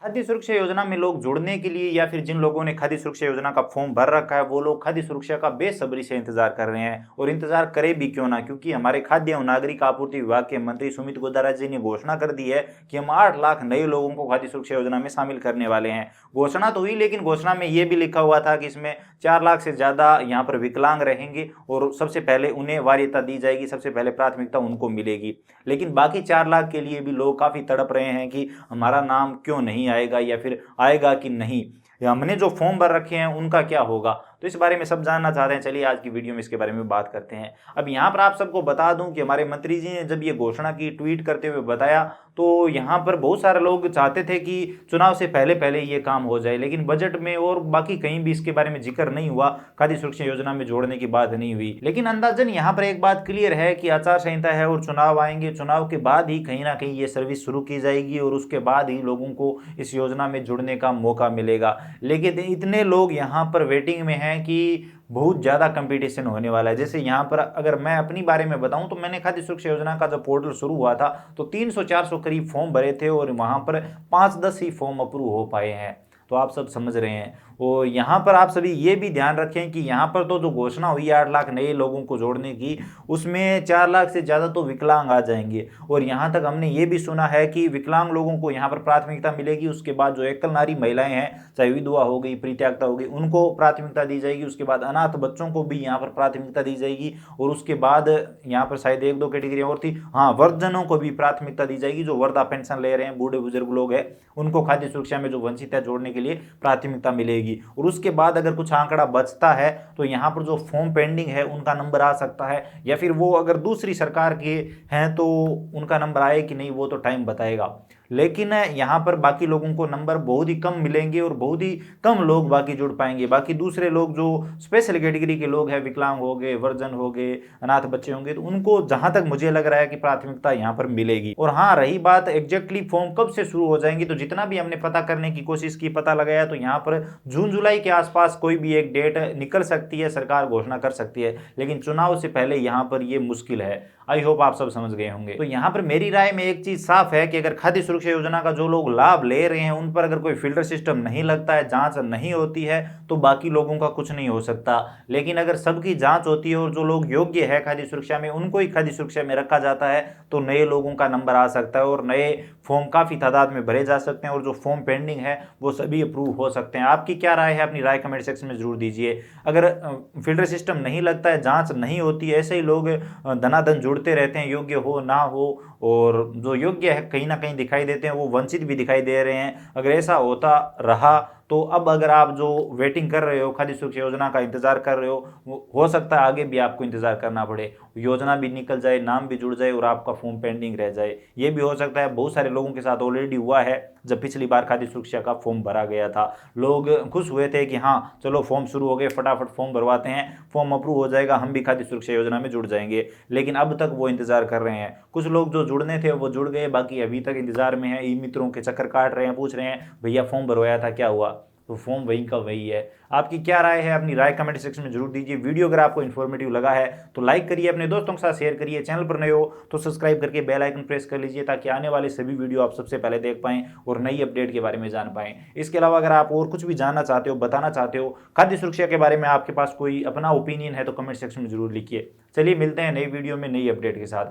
खाद्य सुरक्षा योजना में लोग जुड़ने के लिए या फिर जिन लोगों ने खाद्य सुरक्षा योजना का फॉर्म भर रखा है, वो लोग खाद्य सुरक्षा का बेसब्री से इंतजार कर रहे हैं। और इंतजार करे भी क्यों ना, क्योंकि हमारे खाद्य एवं नागरिक आपूर्ति विभाग के मंत्री सुमित गोदारा जी ने घोषणा कर दी है कि हम 8 लाख नए लोगों को खाद्य सुरक्षा योजना में शामिल करने वाले हैं। घोषणा तो हुई, लेकिन घोषणा में यह भी लिखा हुआ था कि इसमें 4 लाख से ज्यादा यहाँ पर विकलांग रहेंगे और सबसे पहले उन्हें वरीयता दी जाएगी, सबसे पहले प्राथमिकता उनको मिलेगी। लेकिन बाकी 4 लाख के लिए भी लोग काफी तड़प रहे हैं कि हमारा नाम क्यों नहीं आएगा या फिर आएगा कि नहीं, हमने जो फॉर्म भर रखे हैं उनका क्या होगा। तो इस बारे में सब जानना चाहते हैं। चलिए आज की वीडियो में इसके बारे में बात करते हैं। अब यहाँ पर आप सबको बता दूं कि हमारे मंत्री जी ने जब ये घोषणा की, ट्वीट करते हुए बताया, तो यहाँ पर बहुत सारे लोग चाहते थे कि चुनाव से पहले पहले ये काम हो जाए, लेकिन बजट में और बाकी कहीं भी इसके बारे में जिक्र नहीं हुआ, खाद्य सुरक्षा योजना में जोड़ने की बात नहीं हुई। लेकिन अंदाजन यहाँ पर एक बात क्लियर है कि आचार संहिता है और चुनाव आएंगे, चुनाव के बाद ही कहीं ना कहीं ये सर्विस शुरू की जाएगी और उसके बाद ही लोगों को इस योजना में जुड़ने का मौका मिलेगा। लेकिन इतने लोग यहाँ पर वेटिंग में हैं कि बहुत ज़्यादा कंपटीशन होने वाला है। जैसे यहाँ पर अगर मैं अपनी बारे में बताऊं तो मैंने खाद्य सुरक्षा योजना का जब पोर्टल शुरू हुआ था तो 300-400 करीब फॉर्म भरे थे और वहाँ पर 5-10 ही फॉर्म अप्रूव हो पाए हैं। तो आप सब समझ रहे हैं। और यहाँ पर आप सभी ये भी ध्यान रखें कि यहाँ पर तो जो घोषणा हुई 8 लाख नए लोगों को जोड़ने की, उसमें 4 लाख से ज़्यादा तो विकलांग आ जाएंगे। और यहाँ तक हमने ये भी सुना है कि विकलांग लोगों को यहाँ पर प्राथमिकता मिलेगी। उसके बाद जो एकल नारी महिलाएं हैं, चाहे विधवा हो गई, परित्यक्ता हो गई, उनको प्राथमिकता दी जाएगी। उसके बाद अनाथ बच्चों को भी यहाँ पर प्राथमिकता दी जाएगी। और उसके बाद यहाँ पर शायद 1-2 कैटेगरी और थी, हाँ, वृद्धजनों को भी प्राथमिकता दी जाएगी। जो वृद्धा पेंशन ले रहे हैं, बूढ़े बुजुर्ग लोग हैं, उनको खाद्य सुरक्षा में जो वंचित है जोड़ने के लिए प्राथमिकता मिलेगी। और उसके बाद अगर कुछ आंकड़ा बचता है तो यहाँ पर जो फॉर्म पेंडिंग है उनका नंबर आ सकता है, या फिर वो अगर दूसरी सरकार के हैं तो उनका नंबर आए कि नहीं वो तो टाइम बताएगा। लेकिन यहाँ पर बाकी लोगों को नंबर बहुत ही कम मिलेंगे और बहुत ही कम लोग बाकी जुड़ पाएंगे। बाकी दूसरे लोग जो स्पेशल कैटेगरी के लोग हैं, विकलांग हो गए, वर्जन हो गए, अनाथ बच्चे होंगे, तो उनको जहां तक मुझे लग रहा है कि प्राथमिकता यहाँ पर मिलेगी। और हाँ, रही बात एग्जैक्टली फॉर्म कब से शुरू हो जाएंगी, तो जितना भी हमने पता करने की कोशिश की, पता लगाया, तो यहाँ पर जून जुलाई के आसपास कोई भी एक डेट निकल सकती है, सरकार घोषणा कर सकती है। लेकिन चुनाव से पहले यहाँ पर ये मुश्किल है। आई होप आप सब समझ गए होंगे। तो यहाँ पर मेरी राय में एक चीज साफ है कि अगर खाद्य सुरक्षा योजना का जो लोग लाभ ले रहे हैं उन पर अगर कोई फिल्टर सिस्टम नहीं लगता है, जांच नहीं होती है, तो बाकी लोगों का कुछ नहीं हो सकता। लेकिन अगर सबकी जांच होती है और जो लोग योग्य है खाद्य सुरक्षा में उनको ही खाद्य सुरक्षा में रखा जाता है, तो नए लोगों का नंबर आ सकता है और नए फॉर्म काफी तादाद में भरे जा सकते हैं और जो फॉर्म पेंडिंग है वो सभी अप्रूव हो सकते हैं। आपकी क्या राय है, अपनी राय कमेंट सेक्शन में जरूर दीजिए। अगर फिल्टर सिस्टम नहीं लगता है, जांच नहीं होती है, ऐसे ही लोग धनाधन जुड़ते रहते हैं, योग्य हो ना हो, और जो योग्य है कहीं ना कहीं दिखाई देते हैं वो वंचित भी दिखाई दे रहे हैं। अगर ऐसा होता रहा तो अब अगर आप जो वेटिंग कर रहे हो, खाद्य सुरक्षा योजना का इंतजार कर रहे हो सकता है आगे भी आपको इंतजार करना पड़े, योजना भी निकल जाए, नाम भी जुड़ जाए और आपका फॉर्म पेंडिंग रह जाए। ये भी हो सकता है। बहुत सारे लोगों के साथ ऑलरेडी हुआ है। जब पिछली बार खाद्य सुरक्षा का फॉर्म भरा गया था, लोग खुश हुए थे कि हाँ चलो फॉर्म शुरू हो गए, फटाफट फॉर्म भरवाते हैं, फॉर्म अप्रूव हो जाएगा, हम भी खाद्य सुरक्षा योजना में जुड़ जाएंगे। लेकिन अब तक वो इंतजार कर रहे हैं। कुछ लोग जो जुड़ने थे वो जुड़ गए, बाकी अभी तक इंतजार में है, ई मित्रों के चक्कर काट रहे हैं, पूछ रहे हैं भैया फॉर्म भरवाया था क्या हुआ। तो फॉर्म वही का वही है। आपकी क्या राय है, अपनी राय कमेंट सेक्शन में जरूर दीजिए। वीडियो अगर आपको इन्फॉर्मेटिव लगा है तो लाइक करिए, अपने दोस्तों के साथ शेयर करिए। चैनल पर नए हो तो सब्सक्राइब करके बेल आइकन प्रेस कर लीजिए ताकि आने वाले सभी वीडियो आप सबसे पहले देख पाएं और नई अपडेट के बारे में जान पाएं। इसके अलावा अगर आप और कुछ भी जानना चाहते हो, बताना चाहते हो खाद्य सुरक्षा के बारे में, आपके पास कोई अपना ओपिनियन है तो कमेंट सेक्शन में जरूर लिखिए। चलिए मिलते हैं नई वीडियो में नई अपडेट के साथ।